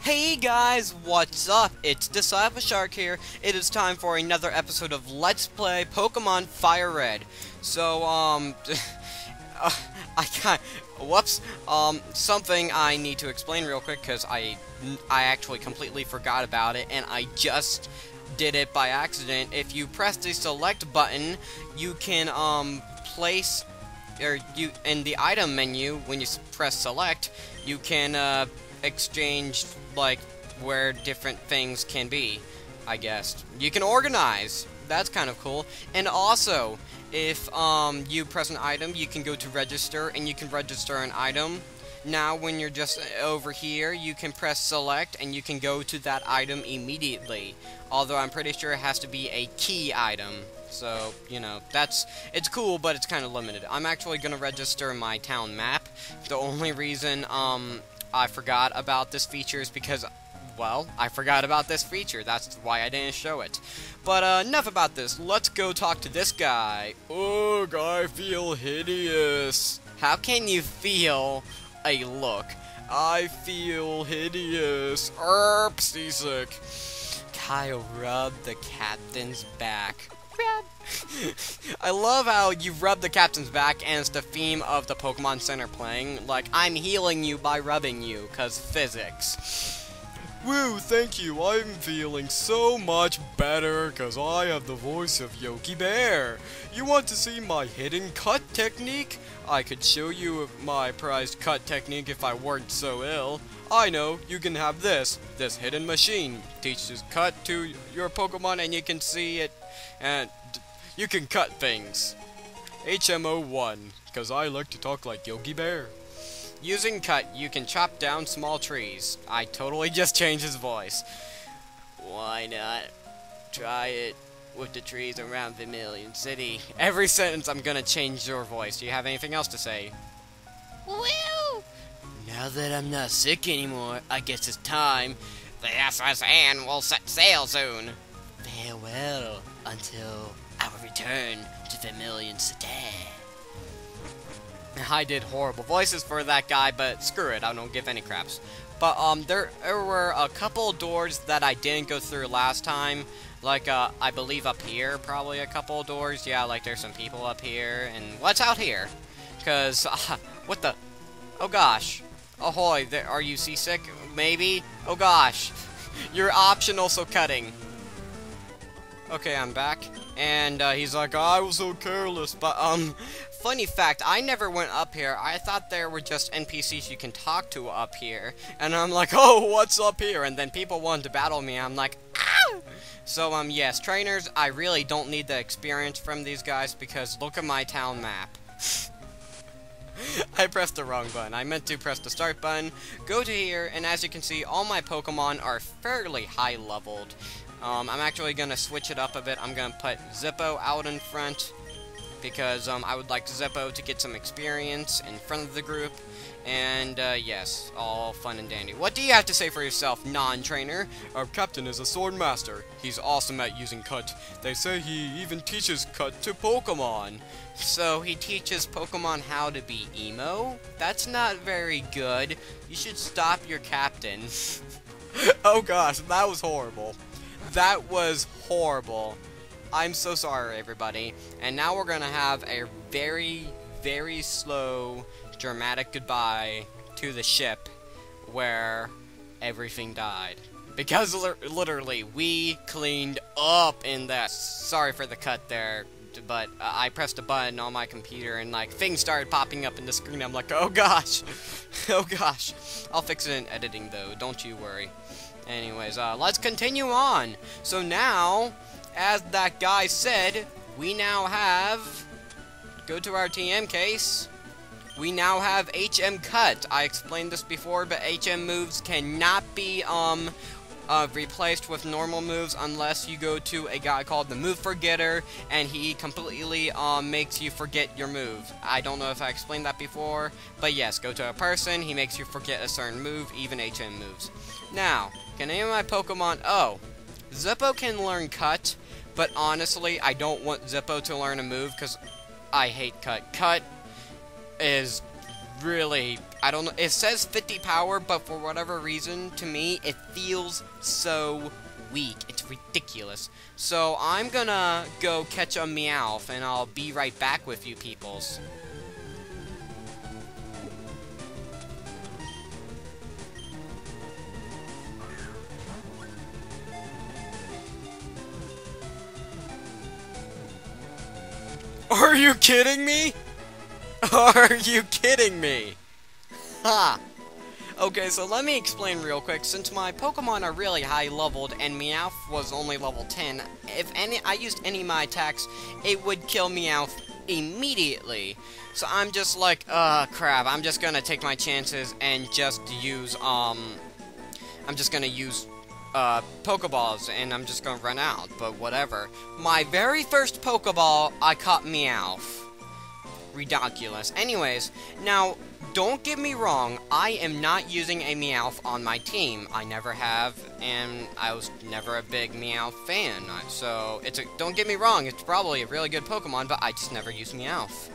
Hey guys, what's up? It's Disciple Shark here. It is time for another episode of Let's Play Pokemon Firered. So, whoops, something I need to explain real quick, because I actually completely forgot about it, and I just did it by accident. If you press the select button, you can, place, or you, in the item menu, when you press select, you can, exchange, like, where different things can be, I guess. You can organize. That's kind of cool. And also, if, you press an item, you can go to register, and you can register an item. Now, when you're just over here, you can press select, and you can go to that item immediately. Although, I'm pretty sure it has to be a key item. So, you know, it's cool, but it's kind of limited. I'm actually gonna register my town map. The only reason, I forgot about this feature is because, well, I forgot about this feature. That's why I didn't show it. But, enough about this. Let's go talk to this guy. Ugh, I feel hideous. How can you feel a look? I feel hideous. Seasick. Kyle rubbed the captain's back. I love how you rub the captain's back and it's the theme of the Pokemon Center playing. Like, I'm healing you by rubbing you, cause physics. Woo, thank you. I'm feeling so much better cause I have the voice of Yogi Bear. You want to see my hidden cut technique? I could show you my prized cut technique if I weren't so ill. I know, you can have this hidden machine. Teaches cut to your Pokemon and you can see it, and you can cut things. HMO1, because I like to talk like Yogi Bear. Using cut, you can chop down small trees. I totally just changed his voice. Why not try it with the trees around Vermilion City? Every sentence I'm gonna change your voice. Do you have anything else to say? Well, now that I'm not sick anymore, I guess it's time. The SSN will set sail soon. Farewell until our return to Vermilion City. I did horrible voices for that guy, but screw it, I don't give any craps. But, there were a couple doors that I didn't go through last time. Like, I believe up here, probably a couple doors. Yeah, like, there's some people up here. And what's out here? Because, what the? Oh, gosh. Ahoy, are you seasick? Maybe? Oh, gosh. You're optional, so cutting. Okay, I'm back. And, he's like, I was so careless. But, funny fact, I never went up here. I thought there were just NPCs you can talk to up here. And I'm like, oh, what's up here? And then people wanted to battle me. I'm like, ah! So, yes, trainers, I really don't need the experience from these guys because look at my town map. I pressed the wrong button. I meant to press the start button. Go to here, and as you can see, all my Pokemon are fairly high leveled. I'm actually gonna switch it up a bit. I'm gonna put Zippo out in front because I would like Zippo to get some experience in front of the group. And yes, all fun and dandy. What do you have to say for yourself, non-trainer? Our captain is a sword master. He's awesome at using cut. They say he even teaches cut to Pokemon. So he teaches Pokemon how to be emo? That's not very good. You should stop your captain. Oh gosh, that was horrible. That was horrible. I'm so sorry, everybody. And now we're gonna have a very, very slow, dramatic goodbye to the ship where everything died. Because literally, we cleaned up in that. Sorry for the cut there, but I pressed a button on my computer and like things started popping up in the screen. I'm like, oh gosh. Oh gosh. I'll fix it in editing though, don't you worry. Anyways, let's continue on. So now, as that guy said, we now have, go to our TM case, we now have HM Cut. I explained this before, but HM moves cannot be, replaced with normal moves unless you go to a guy called the Move Forgetter, and he completely, makes you forget your move. I don't know if I explained that before, but yes, go to a person, he makes you forget a certain move, even HM moves. Now, can any of my Pokemon, oh, Zippo can learn Cut, but honestly, I don't want Zippo to learn a move, because I hate Cut. Cut is really, I don't know, it says 50 power, but for whatever reason, to me, it feels so weak. It's ridiculous. So I'm gonna go catch a Meowth, and I'll be right back with you peoples. Are you kidding me? Are you kidding me? Ha! Okay, so let me explain real quick. Since my Pokemon are really high leveled and Meowth was only level 10, if I used any of my attacks, it would kill Meowth immediately. So I'm just like, crap, I'm just gonna take my chances and just use, I'm just gonna use, Pokeballs, and I'm just gonna run out, but whatever. My very first Pokeball, I caught Meowth. Ridiculous. Anyways, now, don't get me wrong, I am not using a Meowth on my team. I never have, and I was never a big Meowth fan. So, don't get me wrong, it's probably a really good Pokemon, but I just never use Meowth.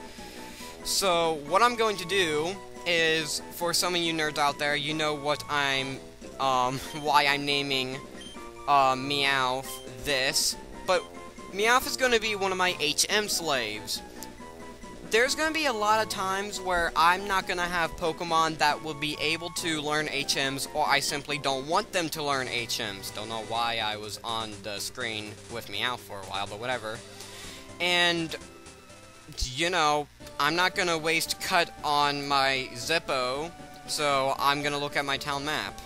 So, what I'm going to do is, for some of you nerds out there, you know what why I'm naming, Meowth this, but Meowth is going to be one of my HM slaves. There's going to be a lot of times where I'm not going to have Pokemon that will be able to learn HMs, or I simply don't want them to learn HMs. Don't know why I was on the screen with Meowth for a while, but whatever. And, you know, I'm not going to waste cut on my Zippo, so I'm going to look at my town map.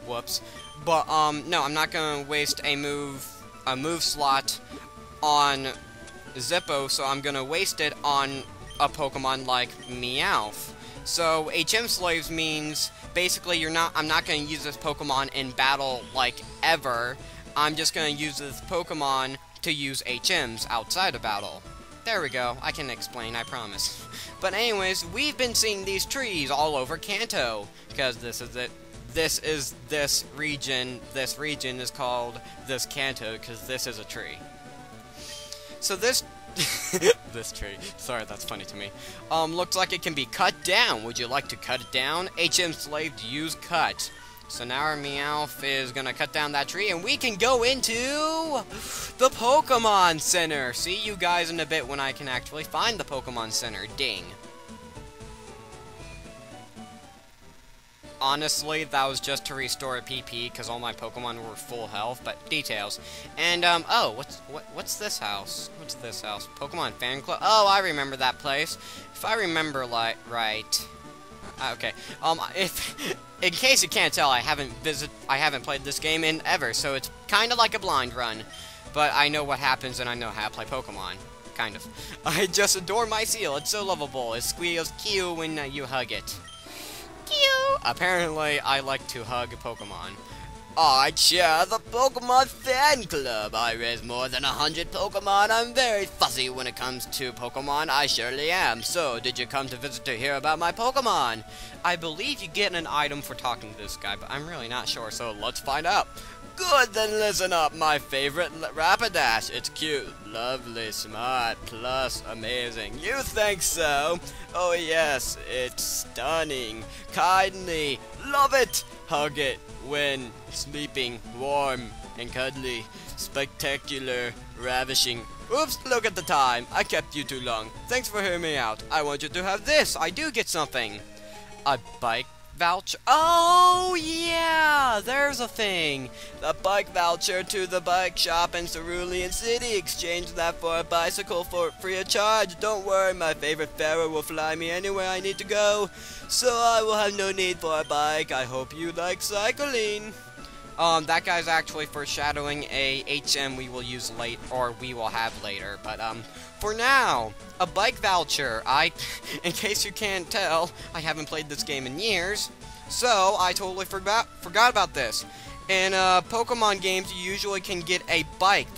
Whoops. But, no, I'm not going to waste a move slot on Zippo, so I'm gonna waste it on a Pokemon like Meowth. So HM slaves means basically I'm not gonna use this Pokemon in battle like ever. I'm just gonna use this Pokemon to use HMs outside of battle. There we go. I can explain, I promise. But anyways, we've been seeing these trees all over Kanto, because this is it. This region. This region is called this Kanto because this is a tree. So this this tree, sorry, that's funny to me, looks like it can be cut down. Would you like to cut it down? HM slave to use cut. So now our Meowth is gonna cut down that tree, and we can go into the Pokemon Center. See you guys in a bit when I can actually find the Pokemon Center. Ding. Honestly, that was just to restore a PP, because all my Pokemon were full health, but details. And, oh, what's this house? What's this house? Pokemon Fan Club? Oh, I remember that place. If I remember, right. Okay, in case you can't tell, I haven't played this game in ever, so it's kind of like a blind run. But I know what happens, and I know how to play Pokemon. Kind of. I just adore my seal, it's so lovable. It squeals cute when you hug it. Apparently, I like to hug Pokemon. I chair the Pokemon Fan Club. I raise more than 100 Pokemon. I'm very fussy when it comes to Pokemon. I surely am. So, did you come to visit to hear about my Pokemon? I believe you get an item for talking to this guy, but I'm really not sure, so let's find out. Good, then listen up, my favorite Rapidash. It's cute, lovely, smart, plus amazing. You think so? Oh yes, it's stunning, kindly, love it. Hug it when sleeping, warm and cuddly, spectacular, ravishing. Oops, look at the time. I kept you too long. Thanks for hearing me out. I want you to have this. I do get something. A bike voucher. Oh, yeah, there's a thing. The bike voucher to the bike shop in Cerulean City. Exchange that for a bicycle for free of charge. Don't worry, my favorite Pharaoh will fly me anywhere I need to go. So I will have no need for a bike. I hope you like cycling. That guy's actually foreshadowing a HM we will use we will have later, but, for now, a bike voucher. In case you can't tell, I haven't played this game in years, so I totally forgot about this. In, Pokemon games, you usually can get a bike,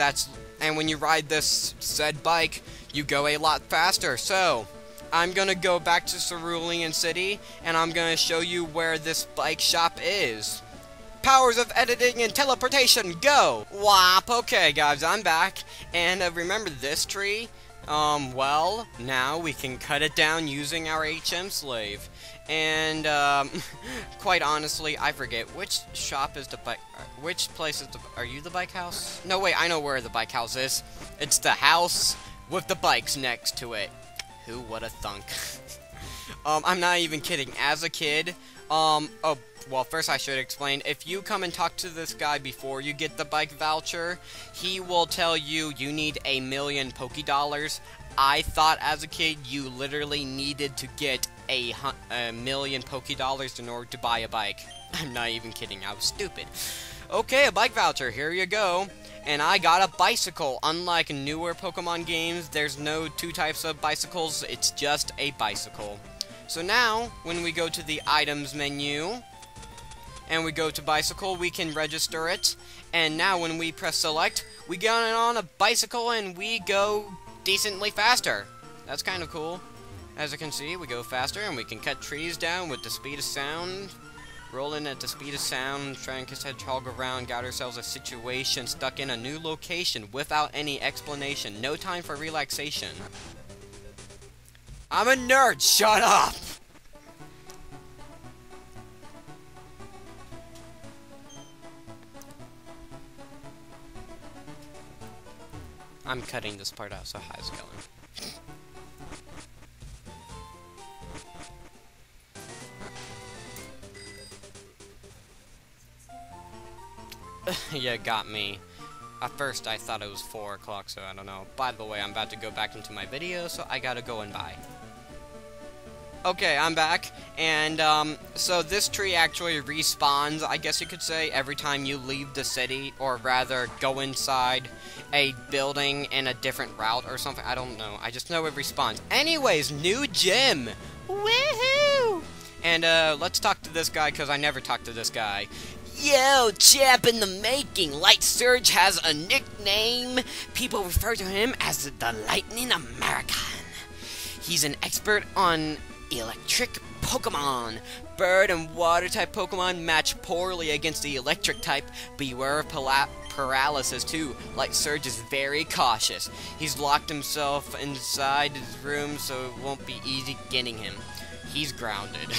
and when you ride this said bike, you go a lot faster, so I'm gonna go back to Cerulean City, and I'm gonna show you where this bike shop is. Powers of editing and teleportation, go! Whop! Okay, guys, I'm back. And remember this tree? Well, now we can cut it down using our HM slave. And, quite honestly, I forget, which shop is the bike, which place is the, are you the bike house? No, wait, I know where the bike house is. It's the house with the bikes next to it. Who would have thunk? I'm not even kidding. As a kid, oh, well, first I should explain, if you come and talk to this guy before you get the bike voucher, he will tell you you need 1,000,000 Poké-Dollars. I thought as a kid you literally needed to get a 1,000,000 Poké-Dollars in order to buy a bike. I'm not even kidding, I was stupid. Okay, a bike voucher, here you go. And I got a bicycle. Unlike newer Pokemon games, there's no two types of bicycles, it's just a bicycle. So now, when we go to the items menu, and we go to bicycle, we can register it. And now when we press select, we get on a bicycle and we go decently faster. That's kind of cool. As you can see, we go faster and we can cut trees down with the speed of sound. Rolling at the speed of sound, trying to kiss hedgehog around, got ourselves a situation stuck in a new location without any explanation. No time for relaxation. I'm a nerd, shut up! I'm cutting this part out, so how's it going? Yeah, got me. At first, I thought it was 4 o'clock, so I don't know. By the way, I'm about to go back into my video, so I gotta go and buy. Okay, I'm back, and, so this tree actually respawns, I guess you could say, every time you leave the city, or rather, go inside a building in a different route or something. I don't know. I just know it respawns. Anyways, new gym! Woohoo! And, let's talk to this guy, because I never talked to this guy. Yo, champ in the making! Light Surge has a nickname! People refer to him as the Lightning American. He's an expert on electric Pokemon. Bird and water type Pokemon match poorly against the electric type. Beware of paralysis too. Light Surge is very cautious. He's locked himself inside his room, so it won't be easy getting him. He's grounded.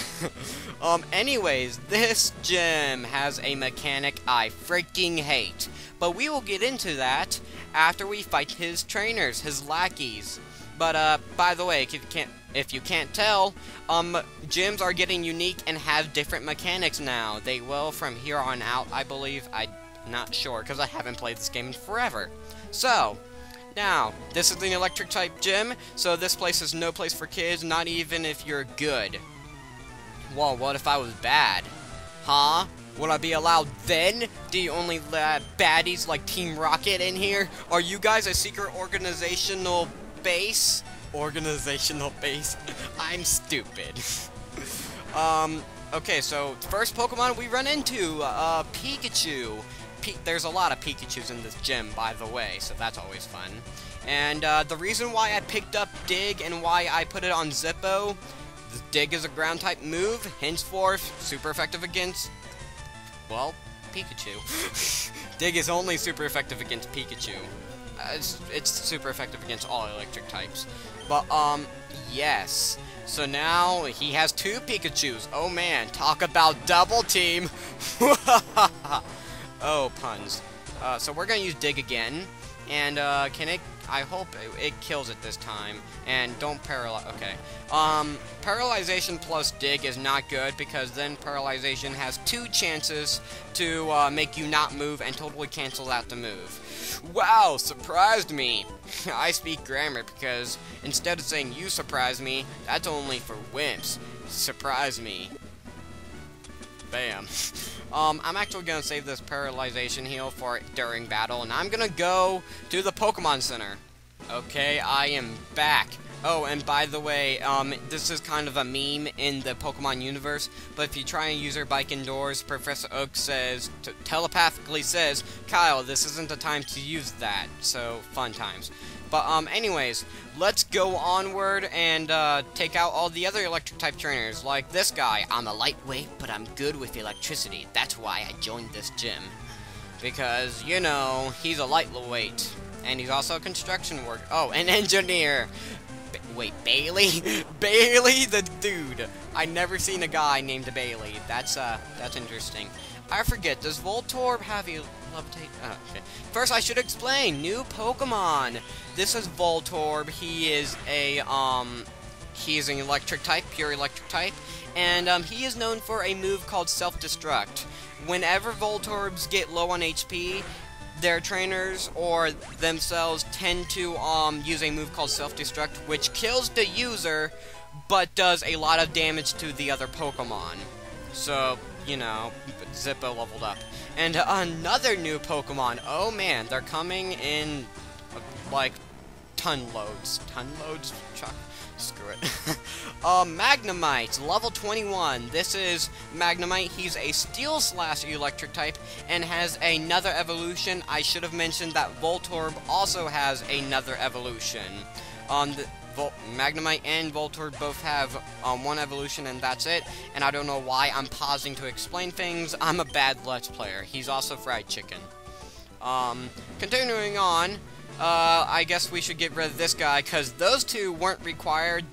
Anyways, this gym has a mechanic I freaking hate. But we will get into that after we fight his trainers, his lackeys. But, by the way, if you can't tell, gyms are getting unique and have different mechanics now. They will from here on out, I believe. I'm not sure, because I haven't played this game in forever. So, now, this is the electric type gym, so this place is no place for kids, not even if you're good. Well, what if I was bad? Huh? Would I be allowed then? Do you only let baddies like Team Rocket in here? Are you guys a secret organizational base? Organizational base? I'm stupid. Okay, so first Pokemon we run into, Pikachu. There's a lot of Pikachus in this gym, by the way, so that's always fun. And the reason why I picked up Dig and why I put it on Zippo, Dig is a ground type move, henceforth super effective against, well, Pikachu. Dig is only super effective against Pikachu. It's super effective against all electric types. But, yes. So now he has 2 Pikachus. Oh man, talk about double team. Oh, puns. So we're gonna use Dig again. And, I hope it kills it this time. And don't paralyze. Okay. Paralyzation plus Dig is not good because then Paralyzation has 2 chances to make you not move and totally cancel out the move. Wow, surprised me. I speak grammar because instead of saying you surprised me, that's only for wimps. Surprise me. Bam. I'm actually gonna save this paralyzation heal for during battle, and I'm gonna go to the Pokemon Center. Okay, I am back. Oh, and by the way, this is kind of a meme in the Pokemon universe, but if you try and use your bike indoors, Professor Oak says, telepathically says, Kyle, this isn't the time to use that, so fun times. But, anyways, let's go onward and, take out all the other electric-type trainers, like this guy. I'm a lightweight, but I'm good with electricity. That's why I joined this gym. Because, you know, he's a lightweight. And he's also a construction worker. Oh, an engineer. Wait, Bailey? Bailey the dude. I never seen a guy named Bailey. That's interesting. I forget, does Voltorb have a levitate? Oh, okay. First, I should explain, new Pokemon. This is Voltorb. He is he's an electric type, pure electric type. And, he is known for a move called Self-Destruct. Whenever Voltorbs get low on HP, their trainers or themselves tend to use a move called Self-Destruct, which kills the user, but does a lot of damage to the other Pokemon. So, you know, Zippo leveled up. And another new Pokemon. Oh man, they're coming in like ton loads. Ton loads? Chuck. Screw it. Magnemite, level 21. This is Magnemite. He's a Steel/Electric type and has another evolution. I should have mentioned that Voltorb also has another evolution. Magnemite and Voltorb both have one evolution, and that's it. And I don't know why I'm pausing to explain things. I'm a bad Let's Player. He's also fried chicken. Continuing on. I guess we should get rid of this guy, because those two weren't required.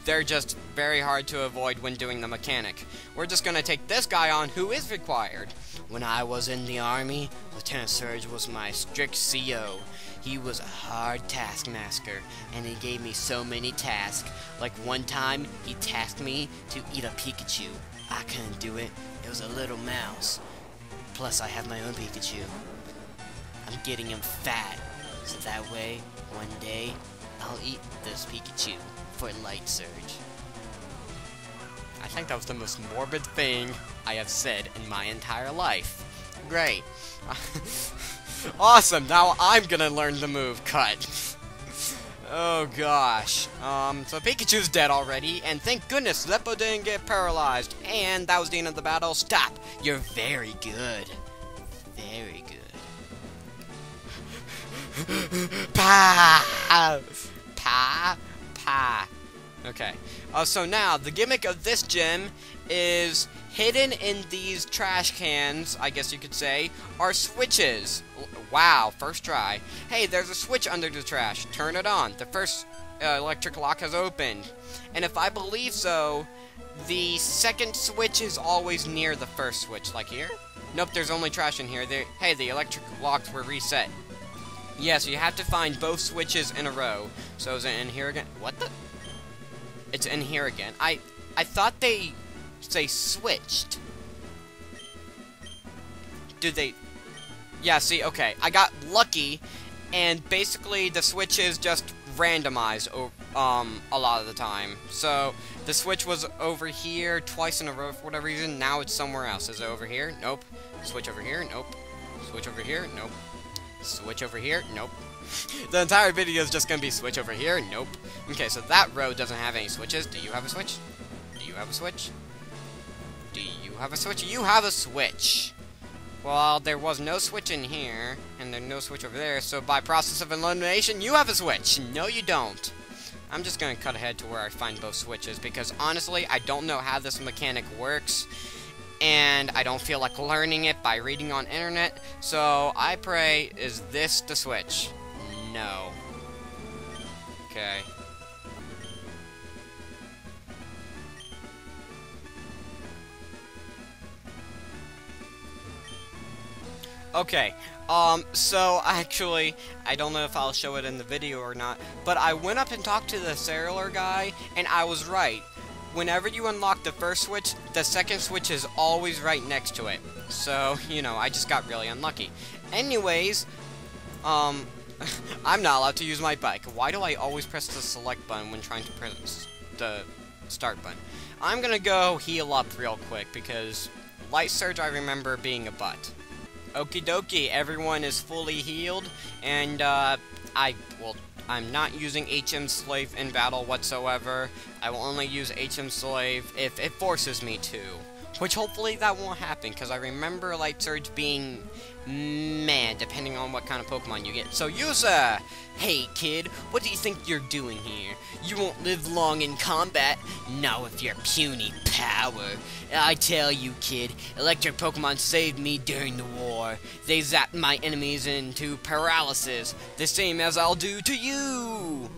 They're just very hard to avoid when doing the mechanic. We're just gonna take this guy on, who is required. When I was in the army, Lieutenant Surge was my strict CO. He was a hard taskmaster, and he gave me so many tasks. Like one time, he tasked me to eat a Pikachu. I couldn't do it. It was a little mouse. Plus, I have my own Pikachu. I'm getting him fat, so that way, one day, I'll eat this Pikachu for Light Surge. I think that was the most morbid thing I have said in my entire life. Great. Awesome, now I'm gonna learn the move, cut. Oh gosh. So Pikachu's dead already, and thank goodness Zeppo didn't get paralyzed. And that was the end of the battle. Stop! You're very good. Very good. Pa! Pa! Pa! Okay. So now, the gimmick of this gym is hidden in these trash cans, I guess you could say, are switches. Wow, first try. Hey, there's a switch under the trash. Turn it on. The first electric lock has opened. And if I believe so, the second switch is always near the first switch. Like here? Nope, there's only trash in here. Hey, the electric locks were reset. Yeah, so you have to find both switches in a row. So is it in here again? What the? It's in here again. I thought they switched. Did they? Yeah, see, okay. I got lucky, and basically the switches just randomized a lot of the time. So the switch was over here twice in a row for whatever reason. Now it's somewhere else. Is it over here? Nope. Switch over here? Nope. Switch over here? Nope. Switch over here? Nope. The entire video is just gonna be switch over here? Nope. Okay, so that row doesn't have any switches. Do you have a switch? Do you have a switch? Do you have a switch? You have a switch! Well, there was no switch in here, and there's no switch over there, so by process of elimination, you have a switch! No, you don't. I'm just gonna cut ahead to where I find both switches, because honestly, I don't know how this mechanic works, and I don't feel like learning it by reading on internet, so I pray, is this the switch? No. Okay. Okay, so actually, I don't know if I'll show it in the video or not, but I went up and talked to the cellular guy, and I was right. Whenever you unlock the first switch, the second switch is always right next to it. So, you know, I just got really unlucky. Anyways, I'm not allowed to use my bike. Why do I always press the select button when trying to press the start button? I'm gonna go heal up real quick, because Light Surge I remember being a butt. Okie dokie, everyone is fully healed, and I'm not using HM Slave in battle whatsoever. I will only use HM Slave if it forces me to. Which hopefully that won't happen, because I remember Light Surge being meh, depending on what kind of Pokemon you get. So Yusa! Hey kid, what do you think you're doing here? You won't live long in combat, not with your puny power. I tell you kid, electric Pokemon saved me during the war. They zapped my enemies into paralysis, the same as I'll do to you!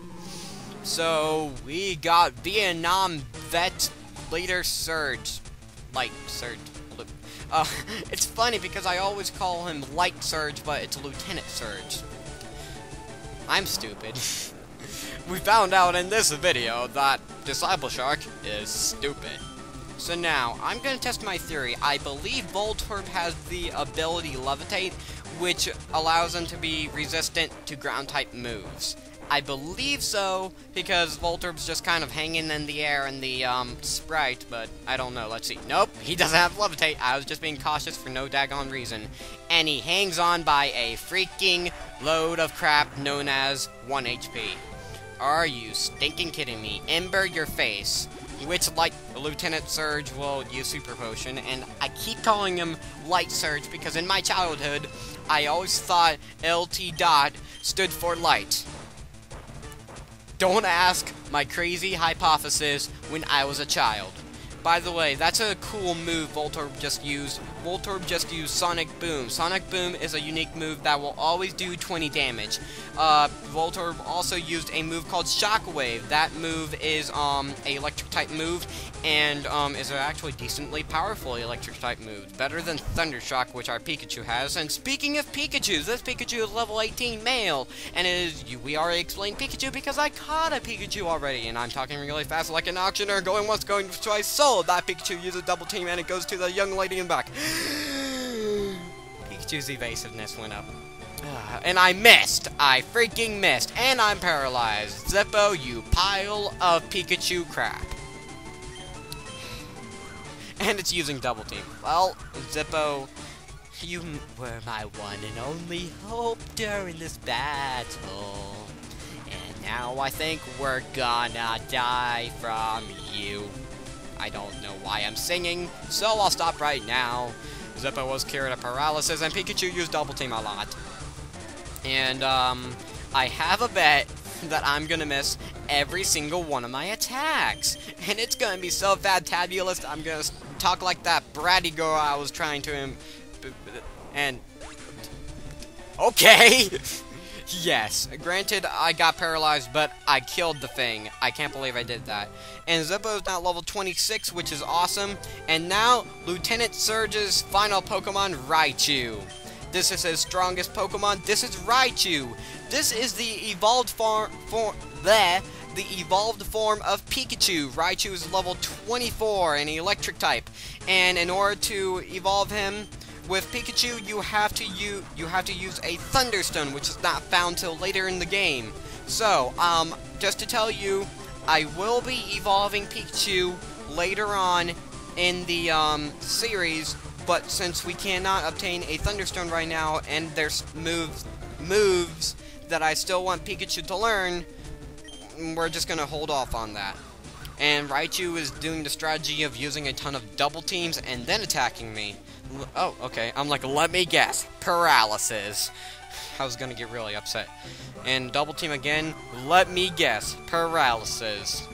So, we got Vietnam Vet Later Surge. Light Surge. It's funny because I always call him Light Surge, but it's Lieutenant Surge. I'm stupid. We found out in this video that Disciple Shark is stupid. So now, I'm going to test my theory. I believe Voltorb has the ability Levitate, which allows him to be resistant to ground-type moves. I believe so, because Voltorb's just kind of hanging in the air in the, sprite, but I don't know. Let's see. Nope, he doesn't have Levitate. I was just being cautious for no daggone reason. And he hangs on by a freaking load of crap known as 1 HP. Are you stinking kidding me? Ember your face. Which, like, Lieutenant Surge will use Super Potion, and I keep calling him Light Surge because in my childhood, I always thought LT dot stood for light. Don't ask my crazy hypothesis when I was a child. By the way, that's a cool move Voltorb just used. Voltorb just used Sonic Boom. Sonic Boom is a unique move that will always do 20 damage. Voltorb also used a move called Shockwave. That move is a electric type move and is actually decently powerful electric type move. Better than Thunder Shock, which our Pikachu has. And speaking of Pikachus, this Pikachu is level 18 male. And it is, we already explained Pikachu because I caught a Pikachu already. And I'm talking really fast like an auctioneer, going once, going twice. So that Pikachu uses double team and it goes to the young lady in back. Pikachu's evasiveness went up. And I missed! I freaking missed! And I'm paralyzed! Zippo, you pile of Pikachu crap. And it's using double team. Well, Zippo, you were my one and only hope during this battle. And now I think we're gonna die from you. I don't know why I'm singing, so I'll stop right now. Zippo was cured of paralysis, and Pikachu used double team a lot. And, I have a bet that I'm gonna miss every single one of my attacks. And it's gonna be so fantabulous, I'm gonna talk like that bratty girl I was trying to and... Okay! Yes, granted I got paralyzed, but I killed the thing. I can't believe I did that. And Zippo's now level 26, which is awesome. And now, Lieutenant Surge's final Pokemon, Raichu. This is his strongest Pokemon. This is Raichu. This is the evolved form of Pikachu. Raichu is level 24 and electric type. And in order to evolve him with Pikachu, you have to use a Thunderstone, which is not found till later in the game. So, just to tell you, I will be evolving Pikachu later on in the series, but since we cannot obtain a Thunderstone right now, and there's moves that I still want Pikachu to learn, we're just gonna hold off on that. And Raichu is doing the strategy of using a ton of double teams and then attacking me. Oh, okay. I'm like, let me guess. Paralysis. I was gonna get really upset. And double team again. Let me guess. Paralysis.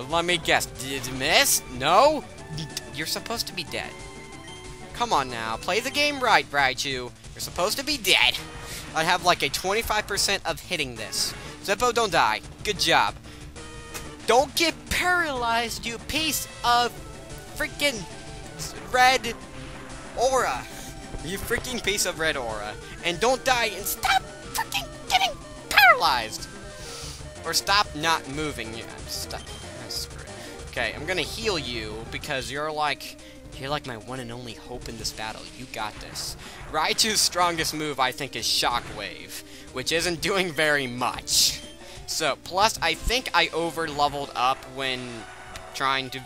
Let me guess. Did you miss? No? You're supposed to be dead. Come on now. Play the game right, Raichu. You're supposed to be dead. I have like a 25% of hitting this. Zippo, don't die. Good job. Don't get paralyzed, you piece of freaking red aura. You freaking piece of red aura. And don't die and stop freaking getting paralyzed. Or stop not moving. Yeah, stop. Okay, I'm gonna heal you because you're like my one and only hope in this battle. You got this. Raichu's strongest move, I think, is Shockwave, which isn't doing very much. So, plus, I think I over-leveled up when trying to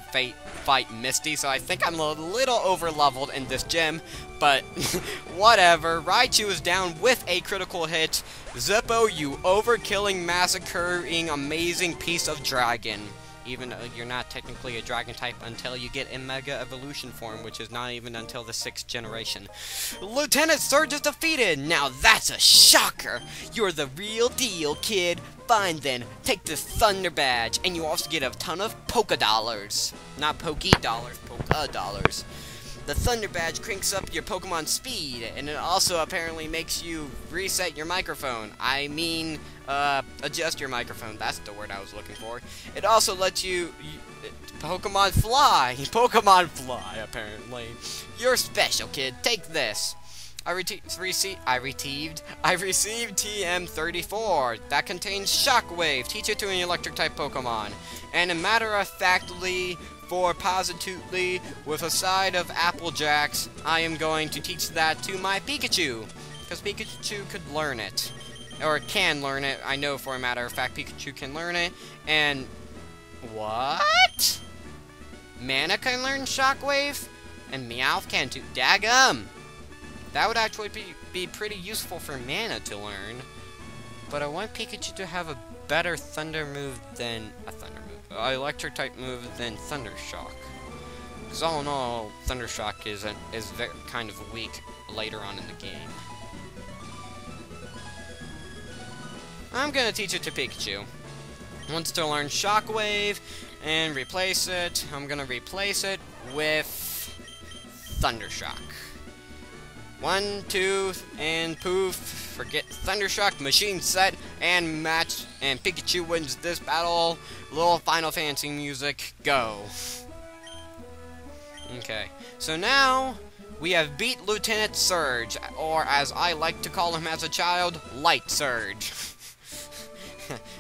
fight Misty, so I think I'm a little over-leveled in this gym, but whatever. Raichu is down with a critical hit. Zippo, you overkilling, massacring, amazing piece of dragon. even though you're not technically a dragon type until you get in Mega Evolution form, which is not even until the 6th generation. Lieutenant Surge is defeated! Now that's a shocker! You're the real deal, kid! Fine then, take this Thunder Badge, and you also get a ton of Polka Dollars. Not Pokey Dollars, Polka Dollars. The Thunder Badge cranks up your Pokemon speed, and it also apparently makes you reset your microphone. I mean, adjust your microphone. That's the word I was looking for. It also lets you Pokemon fly. Pokemon fly, apparently. You're special, kid. Take this. I received TM34 that contains Shockwave. Teach it to an electric-type Pokemon. And a matter-of-factly, for positively, with a side of Apple Jacks, I am going to teach that to my Pikachu. Because Pikachu could learn it. Or can learn it. I know for a matter of fact Pikachu can learn it. And... what? Mana can learn Shockwave? And Meowth can too. Daggum! That would actually be pretty useful for Mana to learn. But I want Pikachu to have a better Thunder move than... electric type move than Thunder Shock. Because all in all, Thunder Shock is very, kind of weak later on in the game. I'm gonna teach it to Pikachu. Wants to learn Shockwave and replace it. I'm gonna replace it with Thunder Shock. 1, 2, and poof. Forget Thundershock, machine set, and match, and Pikachu wins this battle. Little Final Fantasy music, go. Okay, so now we have beat Lieutenant Surge, or as I like to call him as a child, Light Surge.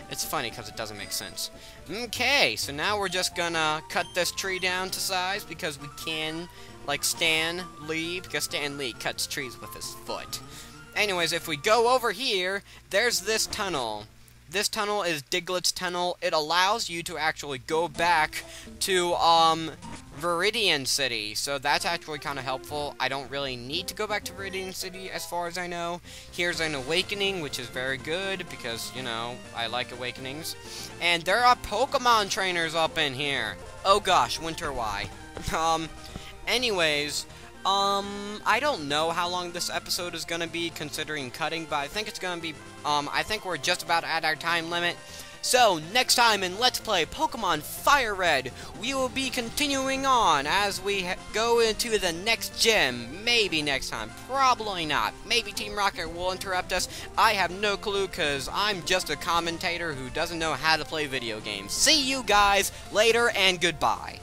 It's funny because it doesn't make sense. Okay, so now we're just gonna cut this tree down to size because we can, like Stan Lee, because Stan Lee cuts trees with his foot. Anyways, if we go over here, there's this tunnel. This tunnel is Diglett's tunnel. It allows you to actually go back to, Viridian City. So that's actually kind of helpful. I don't really need to go back to Viridian City as far as I know. Here's an awakening, which is very good because, you know, I like awakenings. And there are Pokemon trainers up in here. Oh gosh, Winter Y. Anyways, I don't know how long this episode is gonna be considering cutting, but I think it's gonna be, I think we're just about at our time limit. So, next time in Let's Play Pokemon Firered, we will be continuing on as we go into the next gym. Maybe next time, probably not. Maybe Team Rocket will interrupt us. I have no clue because I'm just a commentator who doesn't know how to play video games. See you guys later and goodbye.